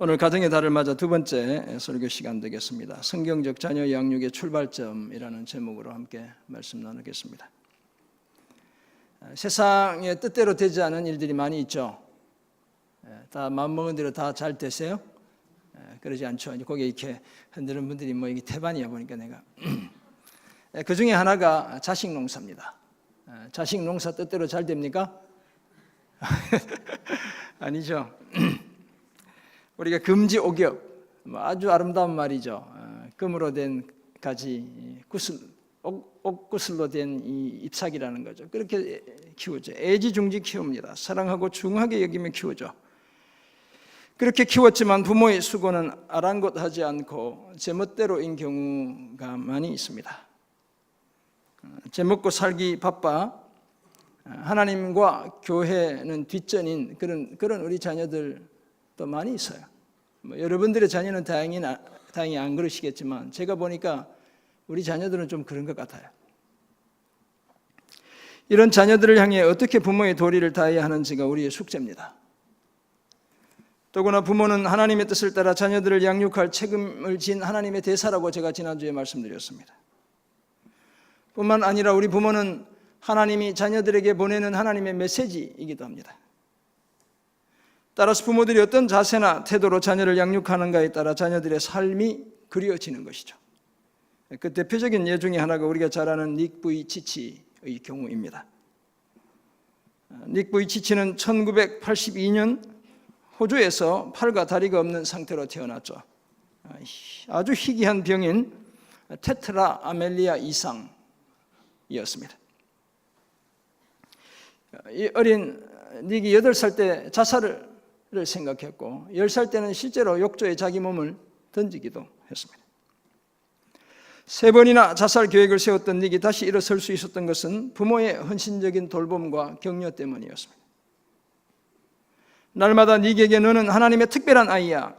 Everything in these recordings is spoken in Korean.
오늘 가정의 달을 맞아 두 번째 설교 시간 되겠습니다. 성경적 자녀 양육의 출발점이라는 제목으로 함께 말씀 나누겠습니다. 세상에 뜻대로 되지 않은 일들이 많이 있죠. 다 마음먹은 대로 다 잘 되세요? 그러지 않죠. 거기에 이렇게 흔드는 분들이 뭐 이게 태반이야 보니까 내가 그 중에 하나가 자식 농사입니다. 자식 농사 뜻대로 잘 됩니까? 아니죠. 우리가 금지옥엽, 아주 아름다운 말이죠. 금으로 된 가지, 옥구슬로 된 이 잎사귀라는 거죠. 그렇게 키우죠. 애지중지 키웁니다. 사랑하고 중하게 여기며 키우죠. 그렇게 키웠지만 부모의 수고는 아랑곳하지 않고 제멋대로인 경우가 많이 있습니다. 제먹고 살기 바빠 하나님과 교회는 뒷전인 그런 우리 자녀들도 많이 있어요. 여러분들의 자녀는 다행히 안 그러시겠지만 제가 보니까 우리 자녀들은 좀 그런 것 같아요. 이런 자녀들을 향해 어떻게 부모의 도리를 다해야 하는지가 우리의 숙제입니다. 더구나 부모는 하나님의 뜻을 따라 자녀들을 양육할 책임을 진 하나님의 대사라고 제가 지난주에 말씀드렸습니다. 뿐만 아니라 우리 부모는 하나님이 자녀들에게 보내는 하나님의 메시지이기도 합니다. 따라서 부모들이 어떤 자세나 태도로 자녀를 양육하는가에 따라 자녀들의 삶이 그려지는 것이죠. 그 대표적인 예 중에 하나가 우리가 잘 아는 닉 부이치치의 경우입니다. 닉 부이치치는 1982년 호주에서 팔과 다리가 없는 상태로 태어났죠. 아주 희귀한 병인 테트라 아멜리아 이상이었습니다. 이 어린 닉이 8살 때 자살을 생각했고 10살 때는 실제로 욕조에 자기 몸을 던지기도 했습니다. 3번이나 자살 계획을 세웠던 닉이 다시 일어설 수 있었던 것은 부모의 헌신적인 돌봄과 격려 때문이었습니다. 날마다 닉에게 너는 하나님의 특별한 아이야.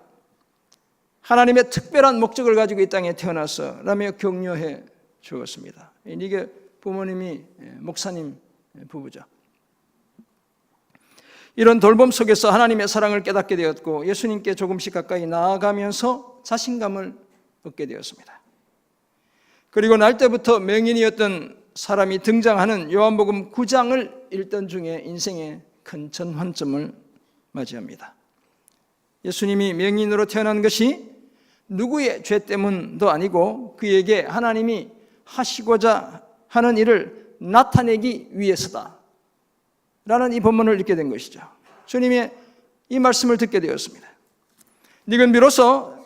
하나님의 특별한 목적을 가지고 이 땅에 태어났어 라며 격려해 주었습니다. 닉의 부모님이 목사님 부부죠. 이런 돌봄 속에서 하나님의 사랑을 깨닫게 되었고 예수님께 조금씩 가까이 나아가면서 자신감을 얻게 되었습니다. 그리고 날 때부터 맹인이었던 사람이 등장하는 요한복음 9장을 읽던 중에 인생의 큰 전환점을 맞이합니다. 예수님이 맹인으로 태어난 것이 누구의 죄 때문도 아니고 그에게 하나님이 하시고자 하는 일을 나타내기 위해서다 라는 이 본문을 읽게 된 것이죠. 주님의 이 말씀을 듣게 되었습니다. 닉은 비로소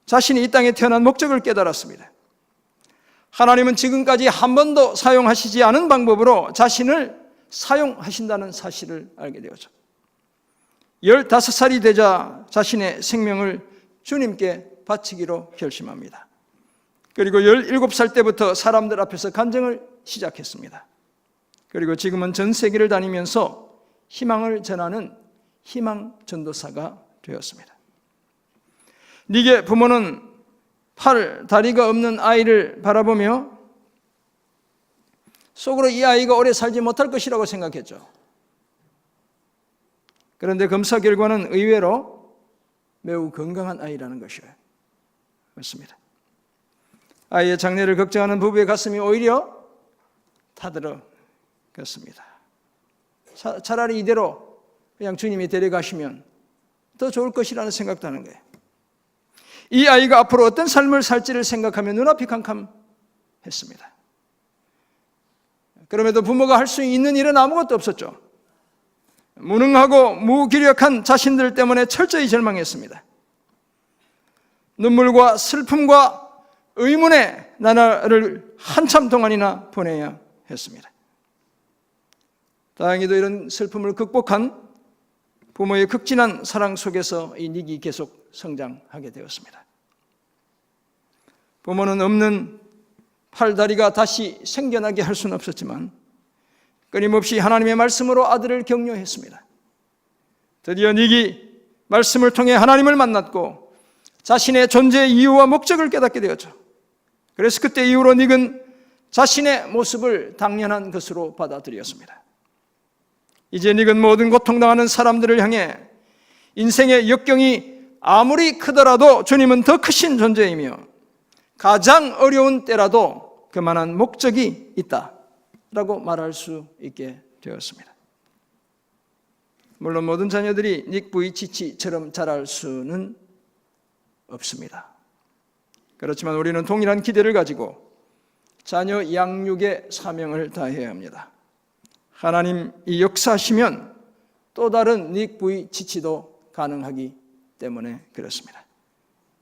자신이 이 땅에 태어난 목적을 깨달았습니다. 하나님은 지금까지 한 번도 사용하시지 않은 방법으로 자신을 사용하신다는 사실을 알게 되었죠. 15살이 되자 자신의 생명을 주님께 바치기로 결심합니다. 그리고 17살 때부터 사람들 앞에서 간증을 시작했습니다. 그리고 지금은 전 세계를 다니면서 희망을 전하는 희망 전도사가 되었습니다. 닉의 부모는 팔, 다리가 없는 아이를 바라보며 속으로 이 아이가 오래 살지 못할 것이라고 생각했죠. 그런데 검사 결과는 의외로 매우 건강한 아이라는 것이에요. 맞습니다. 아이의 장래를 걱정하는 부부의 가슴이 오히려 타들어갔습니다. 차라리 이대로 그냥 주님이 데려가시면 더 좋을 것이라는 생각도 하는 거예요. 이 아이가 앞으로 어떤 삶을 살지를 생각하며 눈앞이 캄캄했습니다. 그럼에도 부모가 할 수 있는 일은 아무것도 없었죠. 무능하고 무기력한 자신들 때문에 철저히 절망했습니다. 눈물과 슬픔과 의문의 나날을 한참 동안이나 보내야 했습니다. 다행히도 이런 슬픔을 극복한 부모의 극진한 사랑 속에서 이 닉이 계속 성장하게 되었습니다. 부모는 없는 팔다리가 다시 생겨나게 할 수는 없었지만 끊임없이 하나님의 말씀으로 아들을 격려했습니다. 드디어 닉이 말씀을 통해 하나님을 만났고 자신의 존재의 이유와 목적을 깨닫게 되었죠. 그래서 그때 이후로 닉은 자신의 모습을 당연한 것으로 받아들였습니다. 이제 닉은 모든 고통당하는 사람들을 향해 인생의 역경이 아무리 크더라도 주님은 더 크신 존재이며 가장 어려운 때라도 그만한 목적이 있다라고 말할 수 있게 되었습니다. 물론 모든 자녀들이 닉 부이치치처럼 자랄 수는 없습니다. 그렇지만 우리는 동일한 기대를 가지고 자녀 양육의 사명을 다해야 합니다. 하나님이 역사하시면 또 다른 닉 부이치치도 가능하기 때문에 그렇습니다.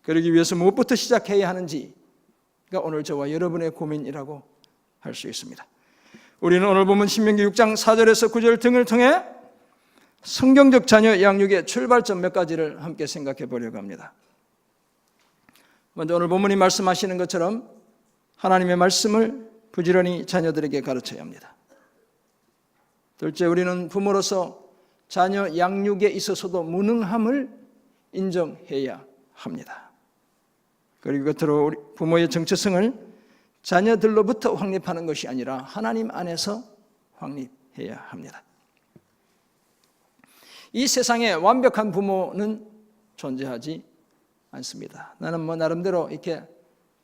그러기 위해서 무엇부터 시작해야 하는지가 오늘 저와 여러분의 고민이라고 할 수 있습니다. 우리는 오늘 보면 신명기 6장 4절에서 9절 등을 통해 성경적 자녀 양육의 출발점 몇 가지를 함께 생각해 보려고 합니다. 먼저 오늘 본문이 말씀하시는 것처럼 하나님의 말씀을 부지런히 자녀들에게 가르쳐야 합니다. 둘째, 우리는 부모로서 자녀 양육에 있어서도 무능함을 인정해야 합니다. 그리고 겉으로 우리 부모의 정체성을 자녀들로부터 확립하는 것이 아니라 하나님 안에서 확립해야 합니다. 이 세상에 완벽한 부모는 존재하지 않습니다. 나는 나름대로 이렇게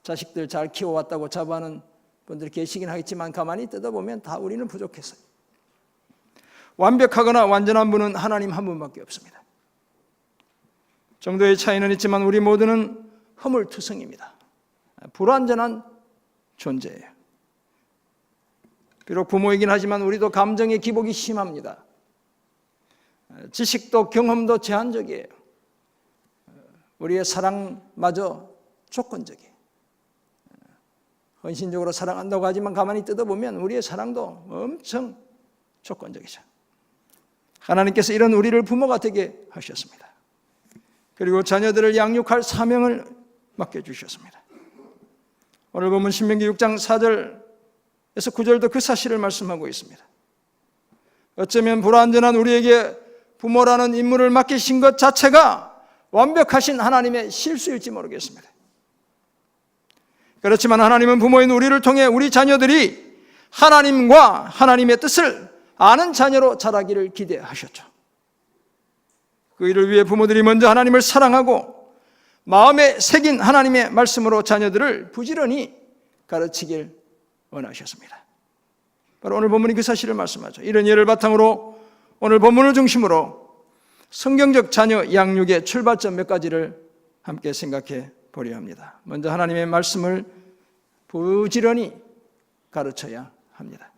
자식들 잘 키워왔다고 자부하는 분들 계시긴 하겠지만 가만히 뜯어보면 다 우리는 부족했어요. 완벽하거나 완전한 분은 하나님 한 분밖에 없습니다. 정도의 차이는 있지만 우리 모두는 허물투성입니다. 불완전한 존재예요. 비록 부모이긴 하지만 우리도 감정의 기복이 심합니다. 지식도 경험도 제한적이에요. 우리의 사랑마저 조건적이에요. 헌신적으로 사랑한다고 하지만 가만히 뜯어보면 우리의 사랑도 엄청 조건적이죠. 하나님께서 이런 우리를 부모가 되게 하셨습니다. 그리고 자녀들을 양육할 사명을 맡겨주셨습니다. 오늘 보면 신명기 6장 4절에서 9절도 그 사실을 말씀하고 있습니다. 어쩌면 불완전한 우리에게 부모라는 임무를 맡기신 것 자체가 완벽하신 하나님의 실수일지 모르겠습니다. 그렇지만 하나님은 부모인 우리를 통해 우리 자녀들이 하나님과 하나님의 뜻을 아는 자녀로 자라기를 기대하셨죠. 그 일을 위해 부모들이 먼저 하나님을 사랑하고 마음에 새긴 하나님의 말씀으로 자녀들을 부지런히 가르치길 원하셨습니다. 바로 오늘 본문이 그 사실을 말씀하죠. 이런 예를 바탕으로 오늘 본문을 중심으로 성경적 자녀 양육의 출발점 몇 가지를 함께 생각해 보려 합니다. 먼저 하나님의 말씀을 부지런히 가르쳐야 합니다.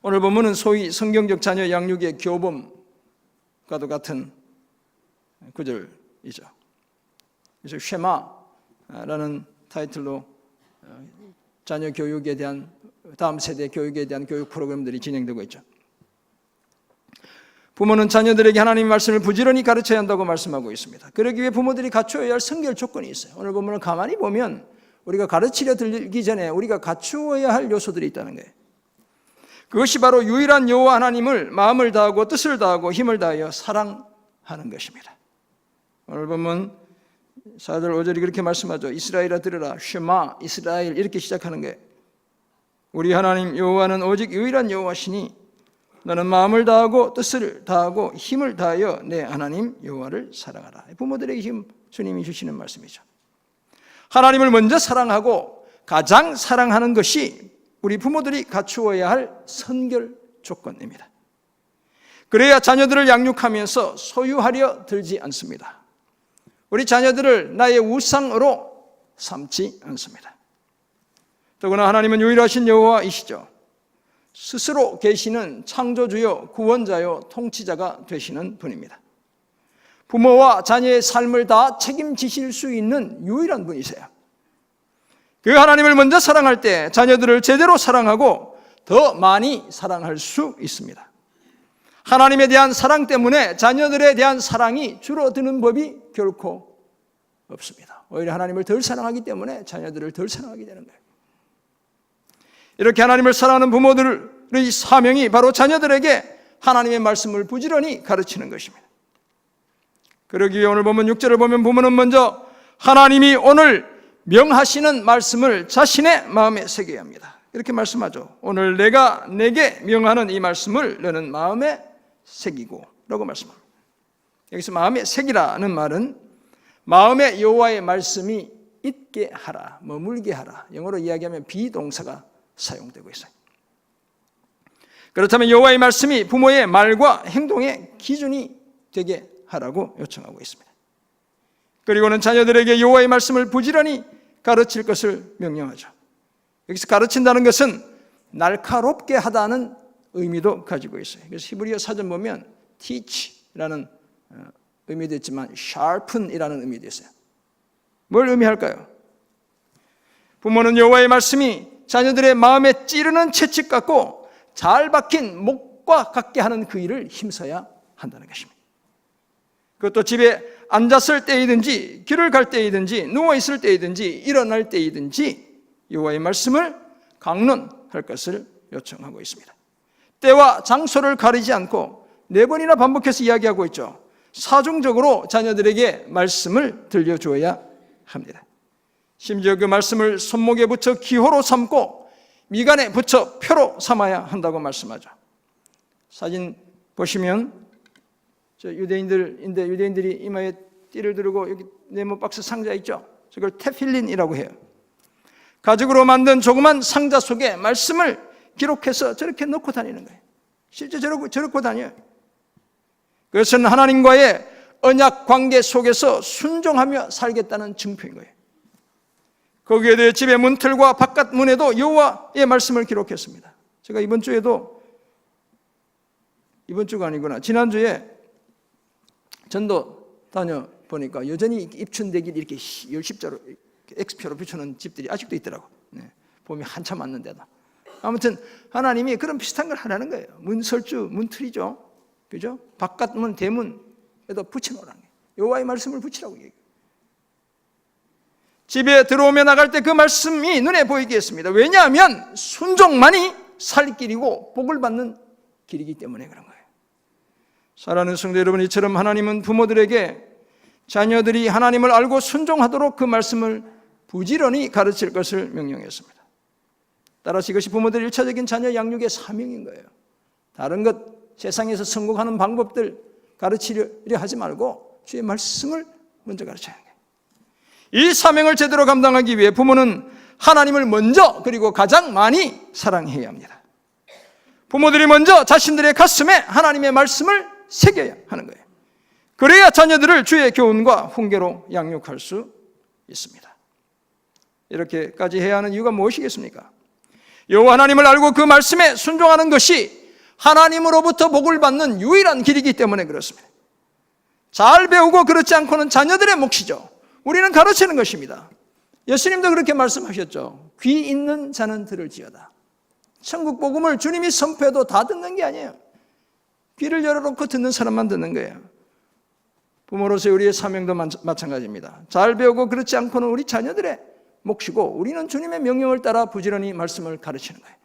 오늘 본문은 소위 성경적 자녀 양육의 교범과도 같은 구절이죠. 그래서 쉐마라는 타이틀로 자녀 교육에 대한 다음 세대 교육에 대한 교육 프로그램들이 진행되고 있죠. 부모는 자녀들에게 하나님의 말씀을 부지런히 가르쳐야 한다고 말씀하고 있습니다. 그러기 위해 부모들이 갖추어야 할 성결 조건이 있어요. 오늘 본문을 가만히 보면 우리가 가르치려 들기 전에 우리가 갖추어야 할 요소들이 있다는 거예요. 그것이 바로 유일한 여호와 하나님을 마음을 다하고 뜻을 다하고 힘을 다하여 사랑하는 것입니다. 오늘 보면 4절 5절이 그렇게 말씀하죠. 이스라엘아 들으라 쉐마 이스라엘 이렇게 시작하는 거예요. 우리 하나님 여호와는 오직 유일한 여호와시니 너는 마음을 다하고 뜻을 다하고 힘을 다하여 내 하나님 여호와를 사랑하라. 부모들에게 지금 주님이 주시는 말씀이죠. 하나님을 먼저 사랑하고 가장 사랑하는 것이 우리 부모들이 갖추어야 할 선결 조건입니다. 그래야 자녀들을 양육하면서 소유하려 들지 않습니다. 우리 자녀들을 나의 우상으로 삼지 않습니다. 더구나 하나님은 유일하신 여호와이시죠. 스스로 계시는 창조주요 구원자요 통치자가 되시는 분입니다. 부모와 자녀의 삶을 다 책임지실 수 있는 유일한 분이세요. 그 하나님을 먼저 사랑할 때 자녀들을 제대로 사랑하고 더 많이 사랑할 수 있습니다. 하나님에 대한 사랑 때문에 자녀들에 대한 사랑이 줄어드는 법이 결코 없습니다. 오히려 하나님을 덜 사랑하기 때문에 자녀들을 덜 사랑하게 되는 거예요. 이렇게 하나님을 사랑하는 부모들의 사명이 바로 자녀들에게 하나님의 말씀을 부지런히 가르치는 것입니다. 그러기 위해 오늘 보면 6절을 보면 부모는 먼저 하나님이 오늘 명하시는 말씀을 자신의 마음에 새겨야 합니다. 이렇게 말씀하죠. 오늘 내가 내게 명하는 이 말씀을 너는 마음에 새기고 라고 말씀합니다. 여기서 마음에 새기라는 말은 마음에 여호와의 말씀이 있게 하라, 머물게 하라. 영어로 이야기하면 비동사가 사용되고 있어요. 그렇다면 여호와의 말씀이 부모의 말과 행동의 기준이 되게 하라고 요청하고 있습니다. 그리고는 자녀들에게 여호와의 말씀을 부지런히 가르칠 것을 명령하죠. 여기서 가르친다는 것은 날카롭게 하다는 의미도 가지고 있어요. 그래서 히브리어 사전 보면 teach라는 의미도 있지만 sharpen이라는 의미도 있어요. 뭘 의미할까요? 부모는 여호와의 말씀이 자녀들의 마음에 찌르는 채찍 같고 잘 박힌 목과 같게 하는 그 일을 힘써야 한다는 것입니다. 그것도 집에 앉았을 때이든지 길을 갈 때이든지 누워있을 때이든지 일어날 때이든지 여호와의 말씀을 강론할 것을 요청하고 있습니다. 때와 장소를 가리지 않고 4번이나 반복해서 이야기하고 있죠. 사중적으로 자녀들에게 말씀을 들려주어야 합니다. 심지어 그 말씀을 손목에 붙여 기호로 삼고 미간에 붙여 표로 삼아야 한다고 말씀하죠. 사진 보시면 저 유대인들인데 유대인들이 이마에 띠를 두르고 여기 네모 박스 상자 있죠. 저걸 테필린이라고 해요. 가죽으로 만든 조그만 상자 속에 말씀을 기록해서 저렇게 넣고 다니는 거예요. 실제 저렇게 다녀요. 그것은 하나님과의 언약 관계 속에서 순종하며 살겠다는 증표인 거예요. 거기에 대해 집의 문틀과 바깥 문에도 여호와의 말씀을 기록했습니다. 제가 이번 주가 아니구나. 지난주에 전도 다녀보니까 여전히 입춘대길 이렇게 열십자로 X표로 붙여놓은 집들이 아직도 있더라고. 봄이 한참 왔는데도. 아무튼 하나님이 그런 비슷한 걸 하라는 거예요. 문설주, 문틀이죠. 그죠? 바깥 문, 대문에도 붙여놓으라는 거예요. 여호와의 말씀을 붙이라고 얘기해요. 집에 들어오며 나갈 때 그 말씀이 눈에 보이게 했습니다. 왜냐하면 순종만이 살 길이고 복을 받는 길이기 때문에 그런 거예요. 사랑하는 성도 여러분, 이처럼 하나님은 부모들에게 자녀들이 하나님을 알고 순종하도록 그 말씀을 부지런히 가르칠 것을 명령했습니다. 따라서 이것이 부모들의 1차적인 자녀 양육의 사명인 거예요. 다른 것 세상에서 성공하는 방법들 가르치려 하지 말고 주의 말씀을 먼저 가르쳐야 합니다. 이 사명을 제대로 감당하기 위해 부모는 하나님을 먼저 그리고 가장 많이 사랑해야 합니다. 부모들이 먼저 자신들의 가슴에 하나님의 말씀을 새겨야 하는 거예요. 그래야 자녀들을 주의 교훈과 훈계로 양육할 수 있습니다. 이렇게까지 해야 하는 이유가 무엇이겠습니까? 여호와 하나님을 알고 그 말씀에 순종하는 것이 하나님으로부터 복을 받는 유일한 길이기 때문에 그렇습니다. 잘 배우고 그렇지 않고는 자녀들의 몫이죠. 우리는 가르치는 것입니다. 예수님도 그렇게 말씀하셨죠. 귀 있는 자는 들을지어다. 천국 복음을 주님이 선포해도 다 듣는 게 아니에요. 귀를 열어놓고 듣는 사람만 듣는 거예요. 부모로서의 우리의 사명도 마찬가지입니다. 잘 배우고 그렇지 않고는 우리 자녀들의 몫이고 우리는 주님의 명령을 따라 부지런히 말씀을 가르치는 거예요.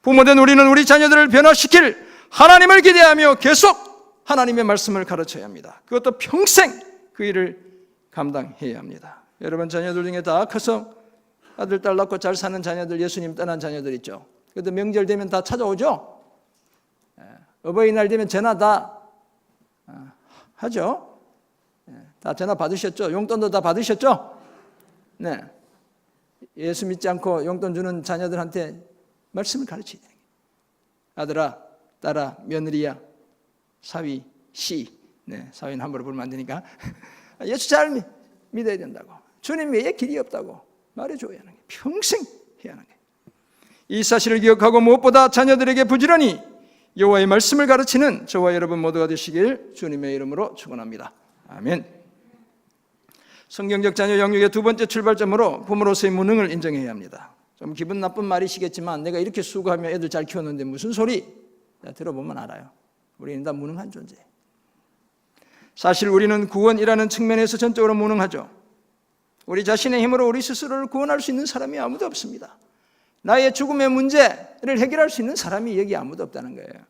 부모된 우리는 우리 자녀들을 변화시킬 하나님을 기대하며 계속 하나님의 말씀을 가르쳐야 합니다. 그것도 평생 그 일을 감당해야 합니다. 여러분 자녀들 중에 다 커서 아들, 딸 낳고 잘 사는 자녀들, 예수님 떠난 자녀들 있죠. 그래도 명절 되면 다 찾아오죠. 어버이날 되면 전화 다 하죠. 다 전화 받으셨죠? 용돈도 다 받으셨죠? 네. 예수 믿지 않고 용돈 주는 자녀들한테 말씀을 가르쳐야 돼요. 아들아, 딸아, 며느리야, 사위, 씨. 네, 사위는 함부로 부르면 안 되니까. 예수 잘 믿어야 된다고. 주님 외에 길이 없다고 말해줘야 하는 게 평생 해야 하는 게. 이 사실을 기억하고 무엇보다 자녀들에게 부지런히 여호와의 말씀을 가르치는 저와 여러분 모두가 되시길 주님의 이름으로 축원합니다. 아멘. 성경적 자녀 양육의 두 번째 출발점으로 부모로서의 무능을 인정해야 합니다. 좀 기분 나쁜 말이시겠지만 내가 이렇게 수고하며 애들 잘 키웠는데 무슨 소리? 들어보면 알아요. 우리는 다 무능한 존재예요. 사실 우리는 구원이라는 측면에서 전적으로 무능하죠. 우리 자신의 힘으로 우리 스스로를 구원할 수 있는 사람이 아무도 없습니다. 나의 죽음의 문제를 해결할 수 있는 사람이 여기 아무도 없다는 거예요.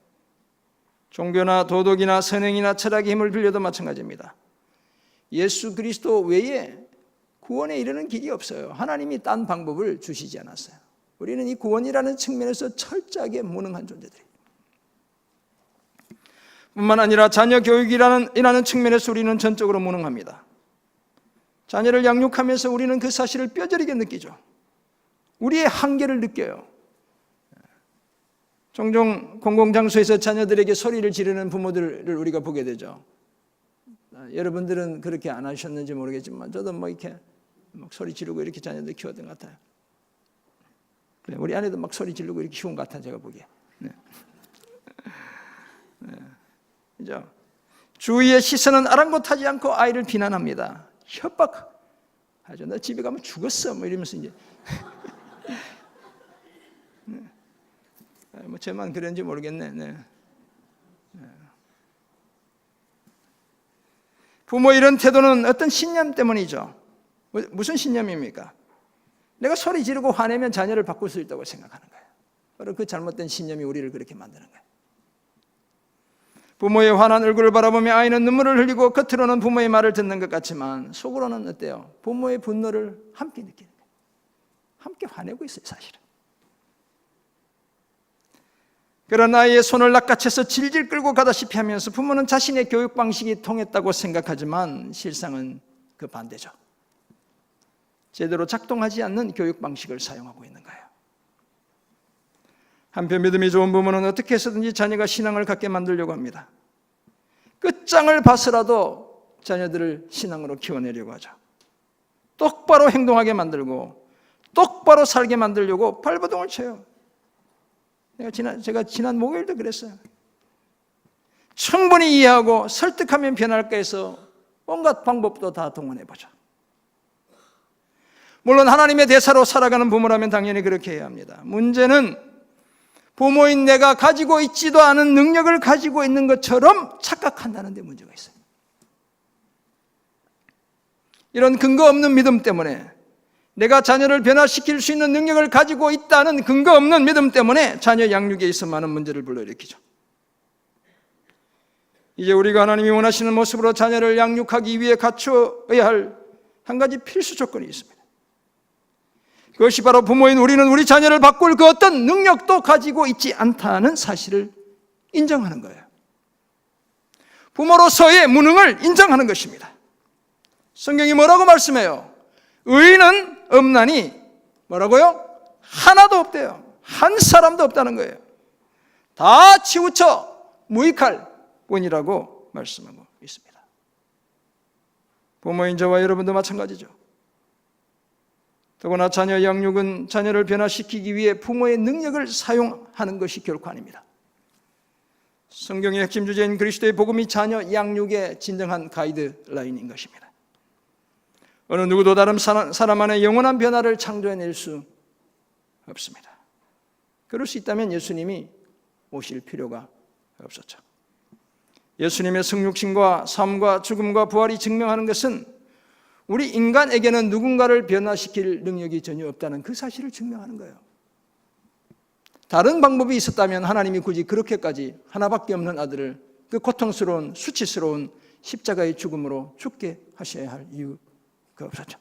종교나 도덕이나 선행이나 철학의 힘을 빌려도 마찬가지입니다. 예수 그리스도 외에 구원에 이르는 길이 없어요. 하나님이 딴 방법을 주시지 않았어요. 우리는 이 구원이라는 측면에서 철저하게 무능한 존재들이에요. 뿐만 아니라 자녀 교육이라는 측면에서 우리는 전적으로 무능합니다. 자녀를 양육하면서 우리는 그 사실을 뼈저리게 느끼죠. 우리의 한계를 느껴요. 종종 공공장소에서 자녀들에게 소리를 지르는 부모들을 우리가 보게 되죠. 여러분들은 그렇게 안 하셨는지 모르겠지만 저도 뭐 이렇게 막 소리 지르고 이렇게 자녀들 키웠던 것 같아요. 그래, 우리 아내도 막 소리 지르고 이렇게 키운 것 같아요, 제가 보기에. 네. 네. 그죠? 주위의 시선은 아랑곳하지 않고 아이를 비난합니다. 협박하죠. 너 집에 가면 죽었어, 뭐 이러면서 이제. 네. 뭐 저만 그런지 모르겠네. 네. 네. 부모 이런 태도는 어떤 신념 때문이죠. 무슨 신념입니까? 내가 소리 지르고 화내면 자녀를 바꿀 수 있다고 생각하는 거예요. 바로 그 잘못된 신념이 우리를 그렇게 만드는 거예요. 부모의 화난 얼굴을 바라보며 아이는 눈물을 흘리고 겉으로는 부모의 말을 듣는 것 같지만 속으로는 어때요? 부모의 분노를 함께 느끼는 거예요. 함께 화내고 있어요, 사실은. 그런 아이의 손을 낚아채서 질질 끌고 가다시피 하면서 부모는 자신의 교육 방식이 통했다고 생각하지만 실상은 그 반대죠. 제대로 작동하지 않는 교육 방식을 사용하고 있는 거예요. 한편 믿음이 좋은 부모는 어떻게 해서든지 자녀가 신앙을 갖게 만들려고 합니다. 끝장을 봐서라도 자녀들을 신앙으로 키워내려고 하죠. 똑바로 행동하게 만들고 똑바로 살게 만들려고 발버둥을 쳐요. 제가 지난 목요일도 그랬어요. 충분히 이해하고 설득하면 변할까 해서 온갖 방법도 다 동원해보죠. 물론 하나님의 대사로 살아가는 부모라면 당연히 그렇게 해야 합니다. 문제는 부모인 내가 가지고 있지도 않은 능력을 가지고 있는 것처럼 착각한다는 데 문제가 있어요. 이런 근거 없는 믿음 때문에, 내가 자녀를 변화시킬 수 있는 능력을 가지고 있다는 근거 없는 믿음 때문에 자녀 양육에 있어 많은 문제를 불러일으키죠. 이제 우리가 하나님이 원하시는 모습으로 자녀를 양육하기 위해 갖춰야 할 한 가지 필수 조건이 있습니다. 그것이 바로 부모인 우리는 우리 자녀를 바꿀 그 어떤 능력도 가지고 있지 않다는 사실을 인정하는 거예요. 부모로서의 무능을 인정하는 것입니다. 성경이 뭐라고 말씀해요? 의인은 없나니 뭐라고요? 하나도 없대요. 한 사람도 없다는 거예요. 다 치우쳐 무익할 뿐이라고 말씀하고 있습니다. 부모인 저와 여러분도 마찬가지죠. 더구나 자녀 양육은 자녀를 변화시키기 위해 부모의 능력을 사용하는 것이 결코 아닙니다. 성경의 핵심 주제인 그리스도의 복음이 자녀 양육의 진정한 가이드라인인 것입니다. 어느 누구도 다른 사람 안에 영원한 변화를 창조해낼 수 없습니다. 그럴 수 있다면 예수님이 오실 필요가 없었죠. 예수님의 성육신과 삶과 죽음과 부활이 증명하는 것은 우리 인간에게는 누군가를 변화시킬 능력이 전혀 없다는 그 사실을 증명하는 거예요. 다른 방법이 있었다면 하나님이 굳이 그렇게까지 하나밖에 없는 아들을 그 고통스러운 수치스러운 십자가의 죽음으로 죽게 하셔야 할 이유가 없었죠.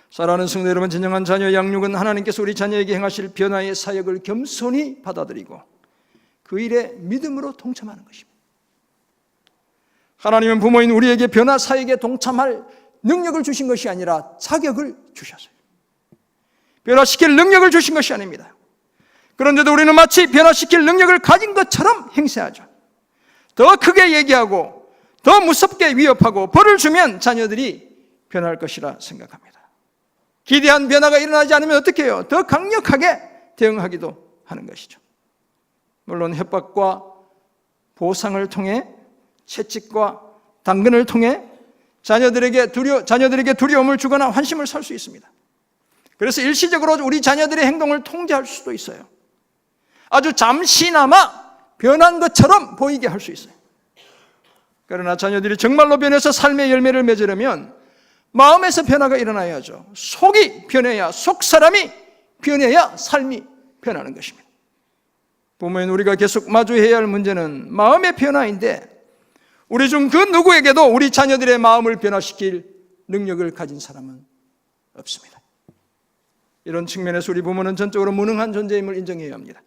사랑하는 성도 여러분, 진정한 자녀 양육은 하나님께서 우리 자녀에게 행하실 변화의 사역을 겸손히 받아들이고 그 일에 믿음으로 동참하는 것입니다. 하나님은 부모인 우리에게 변화 사역에 동참할 능력을 주신 것이 아니라 자격을 주셨어요. 변화시킬 능력을 주신 것이 아닙니다. 그런데도 우리는 마치 변화시킬 능력을 가진 것처럼 행세하죠. 더 크게 얘기하고 더 무섭게 위협하고 벌을 주면 자녀들이 변할 것이라 생각합니다. 기대한 변화가 일어나지 않으면 어떻게 해요? 더 강력하게 대응하기도 하는 것이죠. 물론 협박과 보상을 통해, 채찍과 당근을 통해 자녀들에게 두려움을 주거나 환심을 살 수 있습니다. 그래서 일시적으로 우리 자녀들의 행동을 통제할 수도 있어요. 아주 잠시나마 변한 것처럼 보이게 할 수 있어요. 그러나 자녀들이 정말로 변해서 삶의 열매를 맺으려면 마음에서 변화가 일어나야죠. 속이 변해야, 속 사람이 변해야 삶이 변하는 것입니다. 부모인 우리가 계속 마주해야 할 문제는 마음의 변화인데, 우리 중 그 누구에게도 우리 자녀들의 마음을 변화시킬 능력을 가진 사람은 없습니다. 이런 측면에서 우리 부모는 전적으로 무능한 존재임을 인정해야 합니다.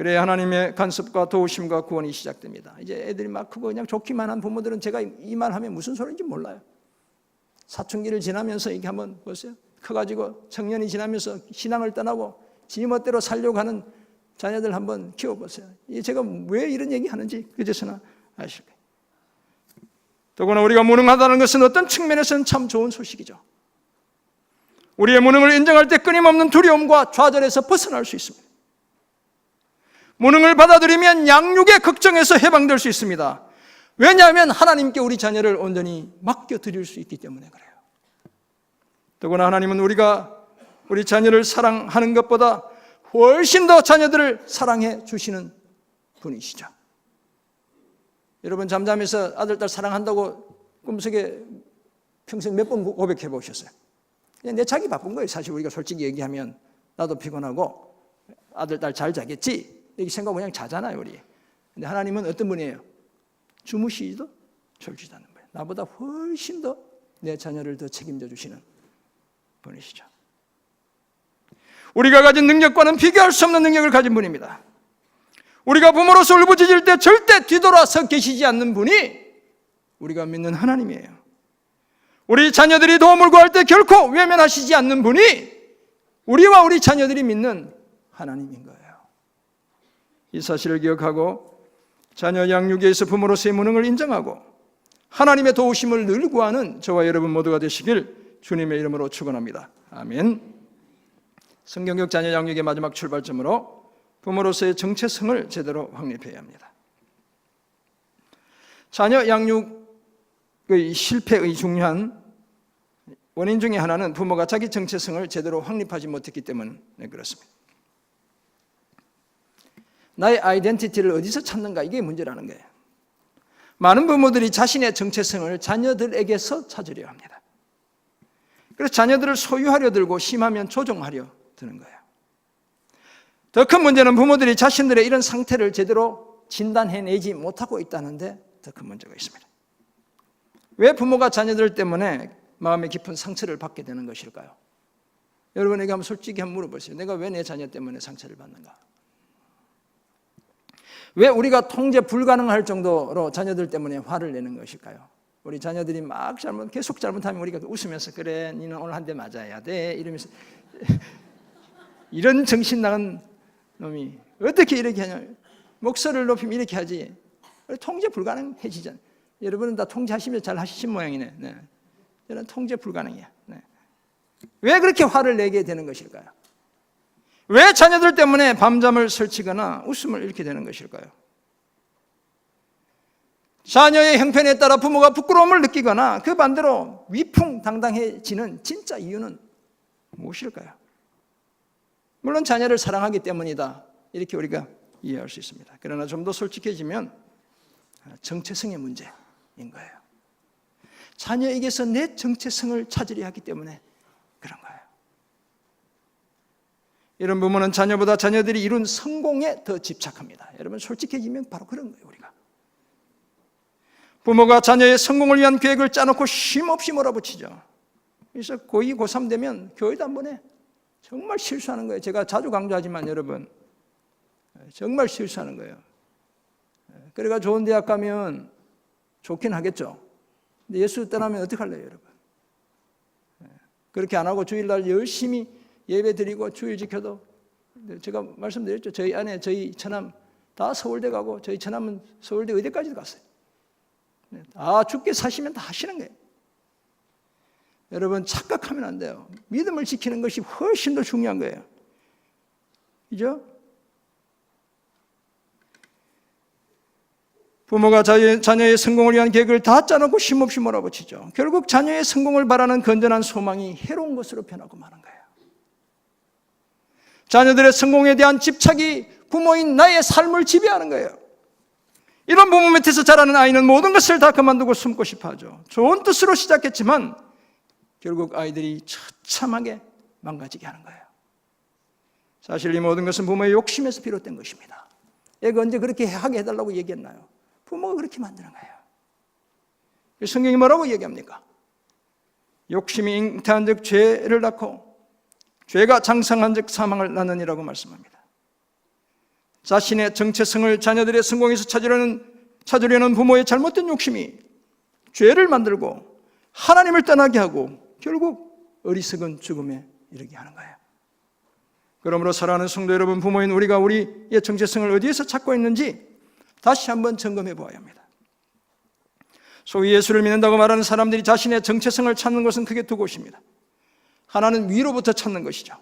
그래야 하나님의 간섭과 도우심과 구원이 시작됩니다. 이제 애들이 막 크고 그냥 좋기만 한 부모들은 제가 이 말 하면 무슨 소리인지 몰라요. 사춘기를 지나면서 이게 한번 보세요. 커가지고 청년이 지나면서 신앙을 떠나고 지 멋대로 살려고 하는 자녀들 한번 키워보세요. 제가 왜 이런 얘기 하는지 그제서나 아실 거예요. 더구나 우리가 무능하다는 것은 어떤 측면에서는 참 좋은 소식이죠. 우리의 무능을 인정할 때 끊임없는 두려움과 좌절에서 벗어날 수 있습니다. 무능을 받아들이면 양육의 걱정에서 해방될 수 있습니다. 왜냐하면 하나님께 우리 자녀를 온전히 맡겨드릴 수 있기 때문에 그래요. 더구나 하나님은 우리가 우리 자녀를 사랑하는 것보다 훨씬 더 자녀들을 사랑해 주시는 분이시죠. 여러분 잠잠해서 아들, 딸 사랑한다고 꿈속에 평생 몇 번 고백해 보셨어요? 내 자기 바쁜 거예요. 사실 우리가 솔직히 얘기하면 나도 피곤하고 아들, 딸 잘 자겠지 이렇게 생각하고 그냥 자잖아요 우리. 근데 하나님은 어떤 분이에요? 주무시지도 졸지도 않는 거예요. 나보다 훨씬 더 내 자녀를 더 책임져 주시는 분이시죠. 우리가 가진 능력과는 비교할 수 없는 능력을 가진 분입니다. 우리가 부모로서 울부짖을 때 절대 뒤돌아서 계시지 않는 분이 우리가 믿는 하나님이에요. 우리 자녀들이 도움을 구할 때 결코 외면하시지 않는 분이 우리와 우리 자녀들이 믿는 하나님인 거예요. 이 사실을 기억하고 자녀 양육에 있어 부모로서의 무능을 인정하고 하나님의 도우심을 늘 구하는 저와 여러분 모두가 되시길 주님의 이름으로 축원합니다. 아멘. 성경적 자녀 양육의 마지막 출발점으로 부모로서의 정체성을 제대로 확립해야 합니다. 자녀 양육의 실패의 중요한 원인 중에 하나는 부모가 자기 정체성을 제대로 확립하지 못했기 때문에 그렇습니다. 나의 아이덴티티를 어디서 찾는가 이게 문제라는 거예요. 많은 부모들이 자신의 정체성을 자녀들에게서 찾으려 합니다. 그래서 자녀들을 소유하려 들고 심하면 조종하려 드는 거예요. 더 큰 문제는 부모들이 자신들의 이런 상태를 제대로 진단해내지 못하고 있다는데 더 큰 문제가 있습니다. 왜 부모가 자녀들 때문에 마음의 깊은 상처를 받게 되는 것일까요? 여러분에게 한번 솔직히 한번 물어보세요. 내가 왜 내 자녀 때문에 상처를 받는가? 왜 우리가 통제 불가능할 정도로 자녀들 때문에 화를 내는 것일까요? 우리 자녀들이 막 계속 잘못하면 우리가 웃으면서 그래 니는 오늘 한 대 맞아야 돼 이러면서 이런 정신 나간 놈이 어떻게 이렇게 하냐. 목소리를 높이면 이렇게 하지. 통제 불가능해지잖아요. 여러분은 다 통제하시면서 잘 하시신 모양이네. 네. 저는 통제 불가능이야. 네. 왜 그렇게 화를 내게 되는 것일까요? 왜 자녀들 때문에 밤잠을 설치거나 웃음을 잃게 되는 것일까요? 자녀의 형편에 따라 부모가 부끄러움을 느끼거나 그 반대로 위풍당당해지는 진짜 이유는 무엇일까요? 물론 자녀를 사랑하기 때문이다 이렇게 우리가 이해할 수 있습니다. 그러나 좀 더 솔직해지면 정체성의 문제인 거예요. 자녀에게서 내 정체성을 찾으려 하기 때문에 그런 거예요. 이런 부모는 자녀보다 자녀들이 이룬 성공에 더 집착합니다. 여러분 솔직해지면 바로 그런 거예요. 우리가 부모가 자녀의 성공을 위한 계획을 짜놓고 쉼없이 몰아붙이죠. 그래서 고2, 고3 되면 교회도 안 보내. 정말 실수하는 거예요. 제가 자주 강조하지만 여러분 정말 실수하는 거예요. 그래가 좋은 대학 가면 좋긴 하겠죠. 근데 예수 떠나면 어떡할래요 여러분? 그렇게 안 하고 주일날 열심히 예배 드리고 주일 지켜도 제가 말씀드렸죠. 저희 아내, 저희 처남 다 서울대 가고 저희 처남은 서울대 의대까지도 갔어요. 다 죽게 사시면 다 하시는 거예요. 여러분 착각하면 안 돼요. 믿음을 지키는 것이 훨씬 더 중요한 거예요. 그죠? 부모가 자녀의 성공을 위한 계획을 다 짜놓고 쉼없이 몰아붙이죠. 결국 자녀의 성공을 바라는 건전한 소망이 해로운 것으로 변하고 마는 거예요. 자녀들의 성공에 대한 집착이 부모인 나의 삶을 지배하는 거예요. 이런 부모 밑에서 자라는 아이는 모든 것을 다 그만두고 숨고 싶어 하죠. 좋은 뜻으로 시작했지만 결국 아이들이 처참하게 망가지게 하는 거예요. 사실 이 모든 것은 부모의 욕심에서 비롯된 것입니다. 애가 언제 그렇게 하게 해달라고 얘기했나요? 부모가 그렇게 만드는 거예요. 성경이 뭐라고 얘기합니까? 욕심이 잉태한 즉 죄를 낳고 죄가 장성한 즉 사망을 낳느니라고 말씀합니다. 자신의 정체성을 자녀들의 성공에서 찾으려는 부모의 잘못된 욕심이 죄를 만들고 하나님을 떠나게 하고 결국 어리석은 죽음에 이르게 하는 거예요. 그러므로 사랑하는 성도 여러분, 부모인 우리가 우리의 정체성을 어디에서 찾고 있는지 다시 한번 점검해 보아야 합니다. 소위 예수를 믿는다고 말하는 사람들이 자신의 정체성을 찾는 것은 크게 두 곳입니다. 하나는 위로부터 찾는 것이죠.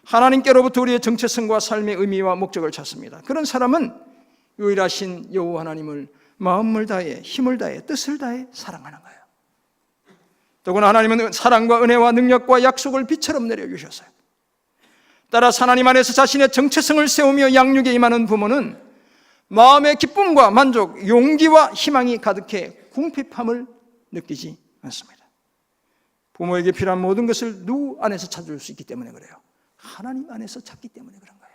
하나님께로부터 우리의 정체성과 삶의 의미와 목적을 찾습니다. 그런 사람은 유일하신 여호와 하나님을 마음을 다해, 힘을 다해, 뜻을 다해 사랑하는 거예요. 더구나 하나님은 사랑과 은혜와 능력과 약속을 빛처럼 내려주셨어요. 따라서 하나님 안에서 자신의 정체성을 세우며 양육에 임하는 부모는 마음의 기쁨과 만족, 용기와 희망이 가득해 궁핍함을 느끼지 않습니다. 부모에게 필요한 모든 것을 누구 안에서 찾을 수 있기 때문에 그래요. 하나님 안에서 찾기 때문에 그런 거예요.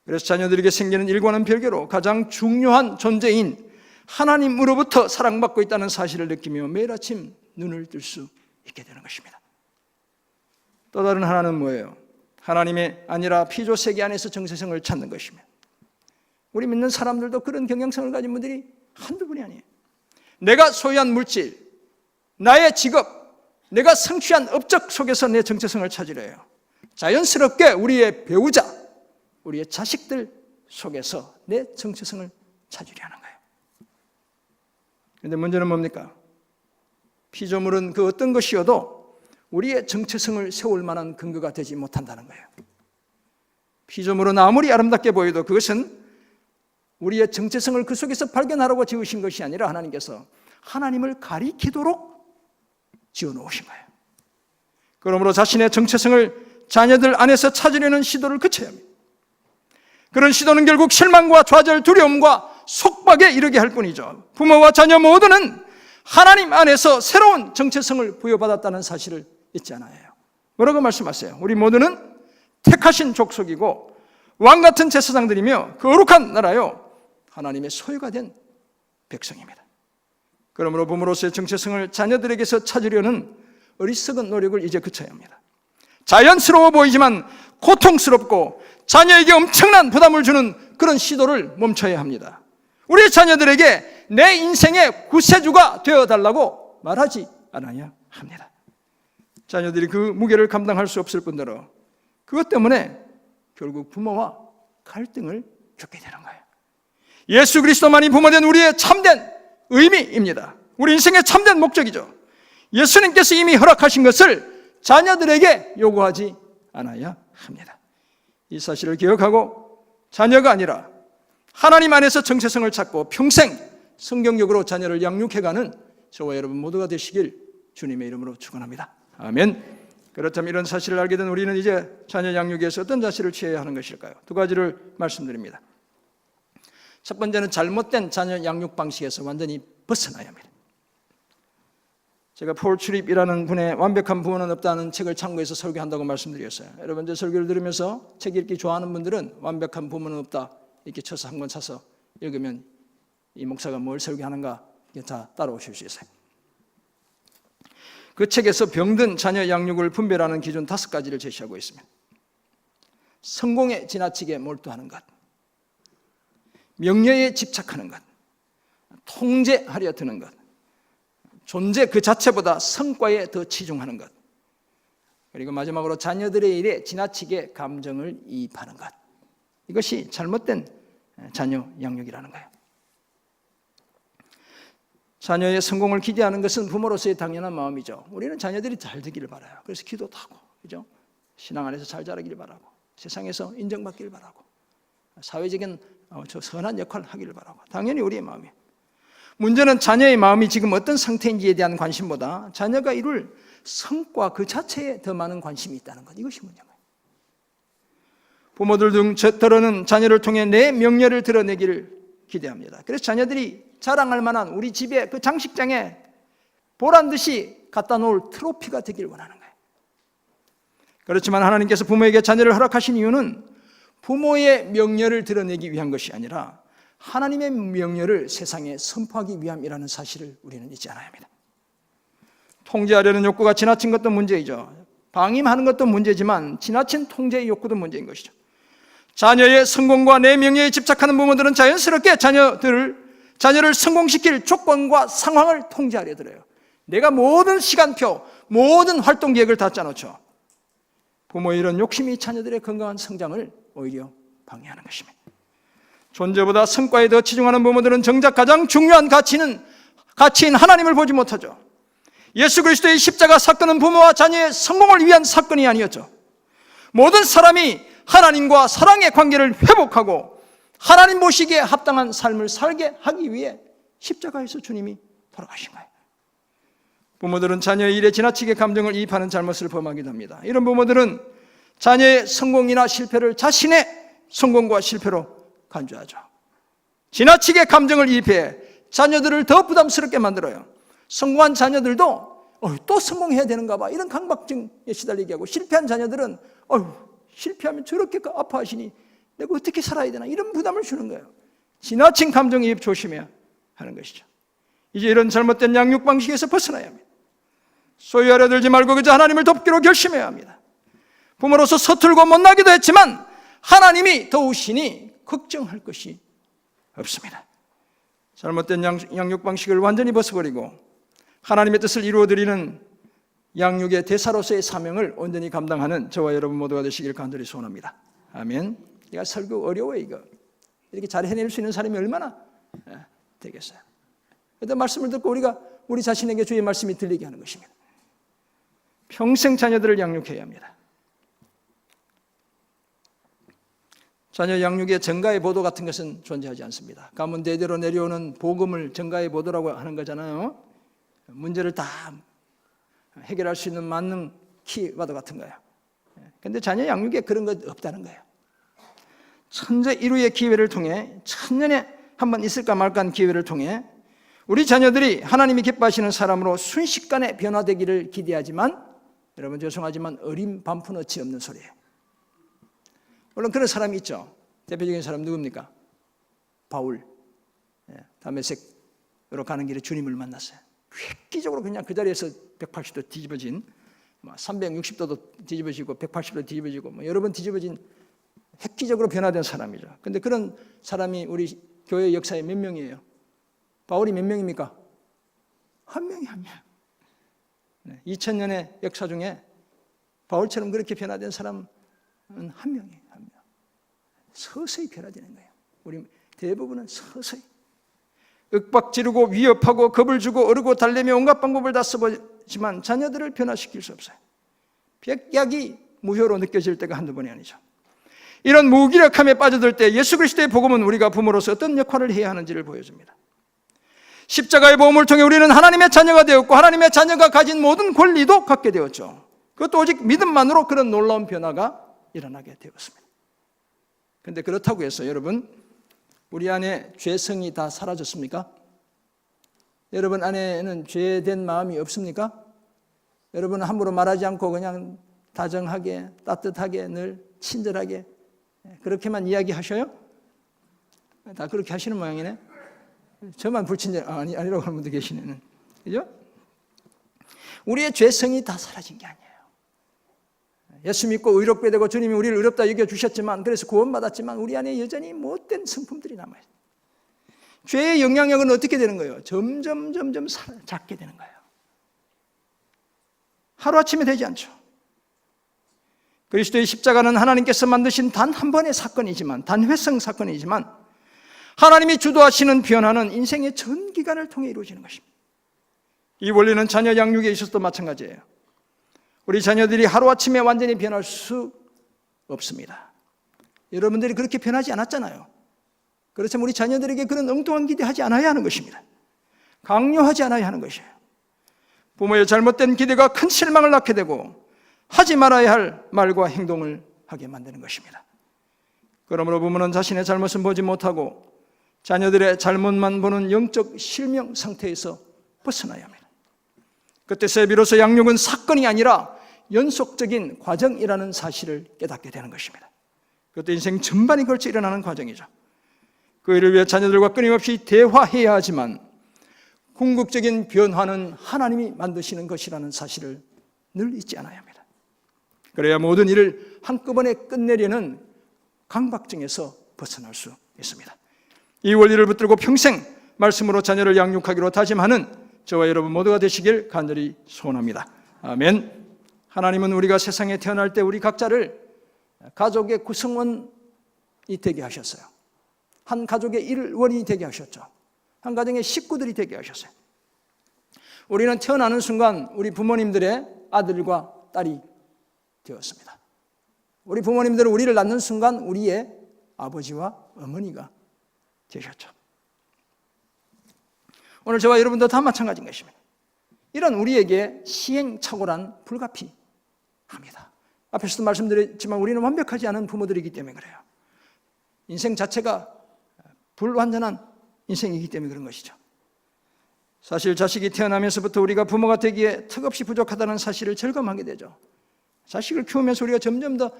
그래서 자녀들에게 생기는 일과는 별개로 가장 중요한 존재인 하나님으로부터 사랑받고 있다는 사실을 느끼며 매일 아침 눈을 뜰 수 있게 되는 것입니다. 또 다른 하나는 뭐예요? 하나님의 아니라 피조 세계 안에서 정체성을 찾는 것이며, 우리 믿는 사람들도 그런 경향성을 가진 분들이 한두 분이 아니에요. 내가 소유한 물질, 나의 직업, 내가 성취한 업적 속에서 내 정체성을 찾으려 해요. 자연스럽게 우리의 배우자, 우리의 자식들 속에서 내 정체성을 찾으려 하는 거예요. 그런데 문제는 뭡니까? 피조물은 그 어떤 것이어도 우리의 정체성을 세울 만한 근거가 되지 못한다는 거예요. 피조물은 아무리 아름답게 보여도 그것은 우리의 정체성을 그 속에서 발견하라고 지으신 것이 아니라 하나님께서 하나님을 가리키도록 지어놓으신 거예요. 그러므로 자신의 정체성을 자녀들 안에서 찾으려는 시도를 그쳐야 합니다. 그런 시도는 결국 실망과 좌절, 두려움과 속박에 이르게 할 뿐이죠. 부모와 자녀 모두는 하나님 안에서 새로운 정체성을 부여받았다는 사실을 잊지 않아야 해요. 뭐라고 말씀하세요? 우리 모두는 택하신 족속이고 왕같은 제사장들이며 거룩한 나라요 하나님의 소유가 된 백성입니다. 그러므로 부모로서의 정체성을 자녀들에게서 찾으려는 어리석은 노력을 이제 그쳐야 합니다. 자연스러워 보이지만 고통스럽고 자녀에게 엄청난 부담을 주는 그런 시도를 멈춰야 합니다. 우리 자녀들에게 내 인생의 구세주가 되어달라고 말하지 않아야 합니다. 자녀들이 그 무게를 감당할 수 없을 뿐더러 그것 때문에 결국 부모와 갈등을 겪게 되는 거예요. 예수 그리스도만이 부모된 우리의 참된 의미입니다. 우리 인생의 참된 목적이죠. 예수님께서 이미 허락하신 것을 자녀들에게 요구하지 않아야 합니다. 이 사실을 기억하고 자녀가 아니라 하나님 안에서 정체성을 찾고 평생 성경적으로 자녀를 양육해가는 저와 여러분 모두가 되시길 주님의 이름으로 축원합니다. 아멘. 그렇다면 이런 사실을 알게 된 우리는 이제 자녀 양육에서 어떤 자세를 취해야 하는 것일까요? 두 가지를 말씀드립니다. 첫 번째는 잘못된 자녀 양육 방식에서 완전히 벗어나야 합니다. 제가 폴 트립이라는 분의 완벽한 부모는 없다는 책을 참고해서 설교한다고 말씀드렸어요. 여러분 제 설교를 들으면서 책 읽기 좋아하는 분들은 완벽한 부모는 없다 이렇게 쳐서 한 권 사서 읽으면 이 목사가 뭘 설교하는가 다 따라오실 수 있어요. 그 책에서 병든 자녀 양육을 분별하는 기준 5가지를 제시하고 있습니다. 성공에 지나치게 몰두하는 것, 명예에 집착하는 것, 통제하려 드는 것, 존재 그 자체보다 성과에 더 치중하는 것, 그리고 마지막으로 자녀들의 일에 지나치게 감정을 이입하는 것. 이것이 잘못된 자녀 양육이라는 거예요. 자녀의 성공을 기대하는 것은 부모로서의 당연한 마음이죠. 우리는 자녀들이 잘 되기를 바라요. 그래서 기도도 하고, 그죠? 신앙 안에서 잘 자라기를 바라고, 세상에서 인정받기를 바라고, 사회적인 선한 역할을 하기를 바라고, 당연히 우리의 마음이에요. 문제는 자녀의 마음이 지금 어떤 상태인지에 대한 관심보다 자녀가 이룰 성과 그 자체에 더 많은 관심이 있다는 것, 이것이 문제인 거예요. 부모들 중 저더러는 자녀를 통해 내 명예를 드러내기를 기대합니다. 그래서 자녀들이 자랑할 만한 우리 집의 그 장식장에 보란듯이 갖다 놓을 트로피가 되길 원하는 거예요. 그렇지만 하나님께서 부모에게 자녀를 허락하신 이유는 부모의 명예를 드러내기 위한 것이 아니라 하나님의 명예를 세상에 선포하기 위함이라는 사실을 우리는 잊지 않아야 합니다. 통제하려는 욕구가 지나친 것도 문제이죠. 방임하는 것도 문제지만 지나친 통제의 욕구도 문제인 것이죠. 자녀의 성공과 내 명예에 집착하는 부모들은 자연스럽게 자녀를 성공시킬 조건과 상황을 통제하려 들어요. 내가 모든 시간표, 모든 활동 계획을 다 짜놓죠. 부모의 이런 욕심이 자녀들의 건강한 성장을 오히려 방해하는 것입니다. 존재보다 성과에 더 치중하는 부모들은 정작 가장 중요한 가치인 하나님을 보지 못하죠. 예수 그리스도의 십자가 사건은 부모와 자녀의 성공을 위한 사건이 아니었죠. 모든 사람이 하나님과 사랑의 관계를 회복하고 하나님 보시기에 합당한 삶을 살게 하기 위해 십자가에서 주님이 돌아가신 거예요. 부모들은 자녀의 일에 지나치게 감정을 이입하는 잘못을 범하기도 합니다. 이런 부모들은 자녀의 성공이나 실패를 자신의 성공과 실패로 간주하죠. 지나치게 감정을 이입해 자녀들을 더 부담스럽게 만들어요. 성공한 자녀들도 또 성공해야 되는가 봐, 이런 강박증에 시달리게 하고, 실패한 자녀들은 실패하면 저렇게 아파하시니 내가 어떻게 살아야 되나, 이런 부담을 주는 거예요. 지나친 감정이입 조심해야 하는 것이죠. 이제 이런 잘못된 양육 방식에서 벗어나야 합니다. 소유하려 들지 말고 그저 하나님을 돕기로 결심해야 합니다. 부모로서 서툴고 못나기도 했지만 하나님이 도우시니 걱정할 것이 없습니다. 잘못된 양육 방식을 완전히 벗어버리고 하나님의 뜻을 이루어드리는 양육의 대사로서의 사명을 온전히 감당하는 저와 여러분 모두가 되시길 간절히 소원합니다. 아멘. 이거 설교 어려워요. 이거 이렇게 잘 해낼 수 있는 사람이 얼마나 되겠어요. 그런데 말씀을 듣고 우리 자신에게 주의 말씀이 들리게 하는 것입니다. 평생 자녀들을 양육해야 합니다. 자녀 양육의 정가의 보도 같은 것은 존재하지 않습니다. 가문 대대로 내려오는 복음을 정가의 보도라고 하는 거잖아요. 문제를 다 해결할 수 있는 만능 키와드 같은 거예요. 그런데 자녀 양육에 그런 것 없다는 거예요. 천재 일후의 기회를 통해, 천년에 한 번 있을까 말까 한 기회를 통해 우리 자녀들이 하나님이 기뻐하시는 사람으로 순식간에 변화되기를 기대하지만, 여러분 죄송하지만 어림 반푼어치 없는 소리예요. 물론 그런 사람이 있죠. 대표적인 사람 누굽니까? 바울. 다메섹으로 가는 길에 주님을 만났어요. 획기적으로 그냥 그 자리에서 180도 뒤집어진, 360도도 뒤집어지고 180도 뒤집어지고 여러 번 뒤집어진 획기적으로 변화된 사람이죠. 그런데 그런 사람이 우리 교회 역사에 몇 명이에요? 바울이 몇 명입니까? 한 명이 한 명. 2000년의 역사 중에 바울처럼 그렇게 변화된 사람은 한 명이에요. 한 명. 서서히 변화되는 거예요. 우리 대부분은 서서히. 윽박지르고 위협하고 겁을 주고 어르고 달래며 온갖 방법을 다 써보지만 자녀들을 변화시킬 수 없어요. 백약이 무효로 느껴질 때가 한두 번이 아니죠. 이런 무기력함에 빠져들 때 예수 그리스도의 복음은 우리가 부모로서 어떤 역할을 해야 하는지를 보여줍니다. 십자가의 복음을 통해 우리는 하나님의 자녀가 되었고 하나님의 자녀가 가진 모든 권리도 갖게 되었죠. 그것도 오직 믿음만으로 그런 놀라운 변화가 일어나게 되었습니다. 그런데 그렇다고 해서 여러분, 우리 안에 죄성이 다 사라졌습니까? 여러분 안에는 죄된 마음이 없습니까? 여러분은 함부로 말하지 않고 그냥 다정하게, 따뜻하게, 늘 친절하게 그렇게만 이야기하셔요? 다 그렇게 하시는 모양이네. 저만 불친절 아니라고 하는 분도 계시네. 그죠? 우리의 죄성이 다 사라진 게 아니에요. 예수 믿고 의롭게 되고 주님이 우리를 의롭다 여겨주셨지만, 그래서 구원받았지만 우리 안에 여전히 못된 성품들이 남아요. 죄의 영향력은 어떻게 되는 거예요? 점점 작게 되는 거예요. 하루아침에 되지 않죠. 그리스도의 십자가는 하나님께서 만드신 단 한 번의 사건이지만, 단회성 사건이지만 하나님이 주도하시는 변화는 인생의 전 기간을 통해 이루어지는 것입니다. 이 원리는 자녀 양육에 있어서도 마찬가지예요. 우리 자녀들이 하루아침에 완전히 변할 수 없습니다. 여러분들이 그렇게 변하지 않았잖아요. 그렇지만 우리 자녀들에게 그런 엉뚱한 기대하지 않아야 하는 것입니다. 강요하지 않아야 하는 것이에요. 부모의 잘못된 기대가 큰 실망을 낳게 되고 하지 말아야 할 말과 행동을 하게 만드는 것입니다. 그러므로 부모는 자신의 잘못은 보지 못하고 자녀들의 잘못만 보는 영적 실명 상태에서 벗어나야 합니다. 그때서야 비로소 양육은 사건이 아니라 연속적인 과정이라는 사실을 깨닫게 되는 것입니다. 그것도 인생 전반이 걸쳐 일어나는 과정이죠. 그 일을 위해 자녀들과 끊임없이 대화해야 하지만 궁극적인 변화는 하나님이 만드시는 것이라는 사실을 늘 잊지 않아야 합니다. 그래야 모든 일을 한꺼번에 끝내려는 강박증에서 벗어날 수 있습니다. 이 원리를 붙들고 평생 말씀으로 자녀를 양육하기로 다짐하는 저와 여러분 모두가 되시길 간절히 소원합니다. 아멘. 하나님은 우리가 세상에 태어날 때 우리 각자를 가족의 구성원이 되게 하셨어요. 한 가족의 일원이 되게 하셨죠. 한 가정의 식구들이 되게 하셨어요. 우리는 태어나는 순간 우리 부모님들의 아들과 딸이 되었습니다. 우리 부모님들은 우리를 낳는 순간 우리의 아버지와 어머니가 되셨죠. 오늘 저와 여러분도 다 마찬가지인 것입니다. 이런 우리에게 시행착오란 불가피합니다. 앞에서도 말씀드렸지만 우리는 완벽하지 않은 부모들이기 때문에 그래요. 인생 자체가 불완전한 인생이기 때문에 그런 것이죠. 사실 자식이 태어나면서부터 우리가 부모가 되기에 턱없이 부족하다는 사실을 절감하게 되죠. 자식을 키우면서 우리가 점점 더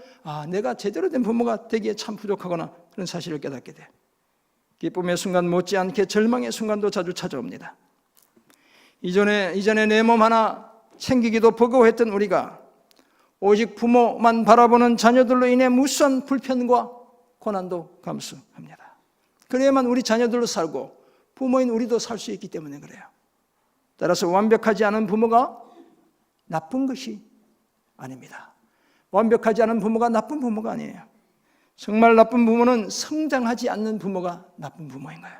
내가 제대로 된 부모가 되기에 참 부족하구나 그런 사실을 깨닫게 돼요. 기쁨의 순간 못지않게 절망의 순간도 자주 찾아옵니다. 이전에 내 몸 하나 챙기기도 버거워했던 우리가 오직 부모만 바라보는 자녀들로 인해 무수한 불편과 고난도 감수합니다. 그래야만 우리 자녀들로 살고 부모인 우리도 살 수 있기 때문에 그래요. 따라서 완벽하지 않은 부모가 나쁜 것이 아닙니다. 완벽하지 않은 부모가 나쁜 부모가 아니에요. 정말 나쁜 부모는 성장하지 않는 부모가 나쁜 부모인 거예요.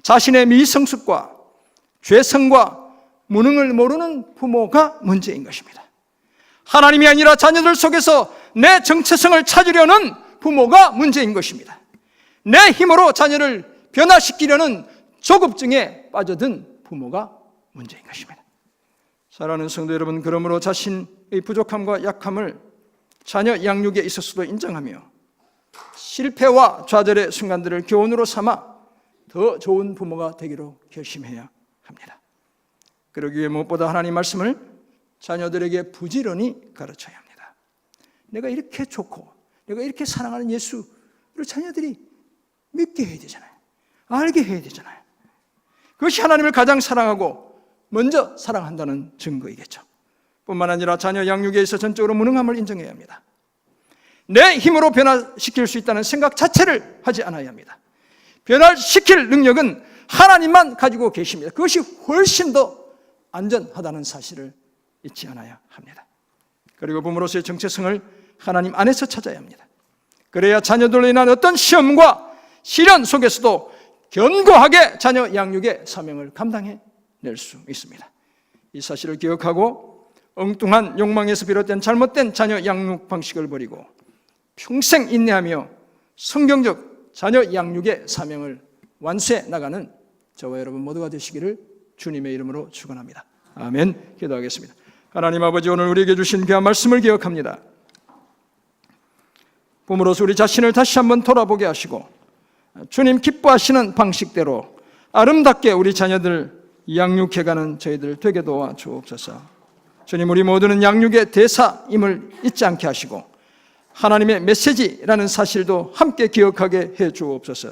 자신의 미성숙과 죄성과 무능을 모르는 부모가 문제인 것입니다. 하나님이 아니라 자녀들 속에서 내 정체성을 찾으려는 부모가 문제인 것입니다. 내 힘으로 자녀를 변화시키려는 조급증에 빠져든 부모가 문제인 것입니다. 사랑하는 성도 여러분, 그러므로 자신의 부족함과 약함을 자녀 양육에 있어서도 인정하며 실패와 좌절의 순간들을 교훈으로 삼아 더 좋은 부모가 되기로 결심해야 합니다. 그러기 위해 무엇보다 하나님 말씀을 자녀들에게 부지런히 가르쳐야 합니다. 내가 이렇게 좋고 내가 이렇게 사랑하는 예수를 자녀들이 믿게 해야 되잖아요. 알게 해야 되잖아요. 그것이 하나님을 가장 사랑하고 먼저 사랑한다는 증거이겠죠. 뿐만 아니라 자녀 양육에 있어 전적으로 무능함을 인정해야 합니다. 내 힘으로 변화시킬 수 있다는 생각 자체를 하지 않아야 합니다. 변화시킬 능력은 하나님만 가지고 계십니다. 그것이 훨씬 더 안전하다는 사실을 잊지 않아야 합니다. 그리고 부모로서의 정체성을 하나님 안에서 찾아야 합니다. 그래야 자녀들로 인한 어떤 시험과 시련 속에서도 견고하게 자녀 양육의 사명을 감당해낼 수 있습니다. 이 사실을 기억하고 엉뚱한 욕망에서 비롯된 잘못된 자녀 양육 방식을 버리고 평생 인내하며 성경적 자녀 양육의 사명을 완수해 나가는 저와 여러분 모두가 되시기를 주님의 이름으로 축원합니다. 아멘. 기도하겠습니다. 하나님 아버지, 오늘 우리에게 주신 귀한 말씀을 기억합니다. 부모로서 우리 자신을 다시 한번 돌아보게 하시고 주님 기뻐하시는 방식대로 아름답게 우리 자녀들 양육해가는 저희들 되게 도와 주옵소서. 주님, 우리 모두는 양육의 대사임을 잊지 않게 하시고 하나님의 메시지라는 사실도 함께 기억하게 해 주옵소서.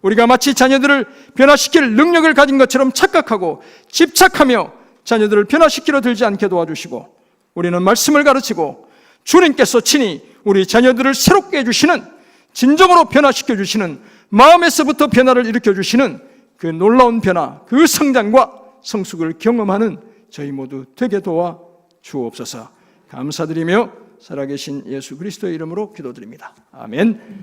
우리가 마치 자녀들을 변화시킬 능력을 가진 것처럼 착각하고 집착하며 자녀들을 변화시키려 들지 않게 도와주시고 우리는 말씀을 가르치고 주님께서 친히 우리 자녀들을 새롭게 해주시는, 진정으로 변화시켜 주시는, 마음에서부터 변화를 일으켜 주시는 그 놀라운 변화, 그 성장과 성숙을 경험하는 저희 모두 되게 도와 주옵소서. 감사드리며 살아계신 예수 그리스도의 이름으로 기도드립니다. 아멘.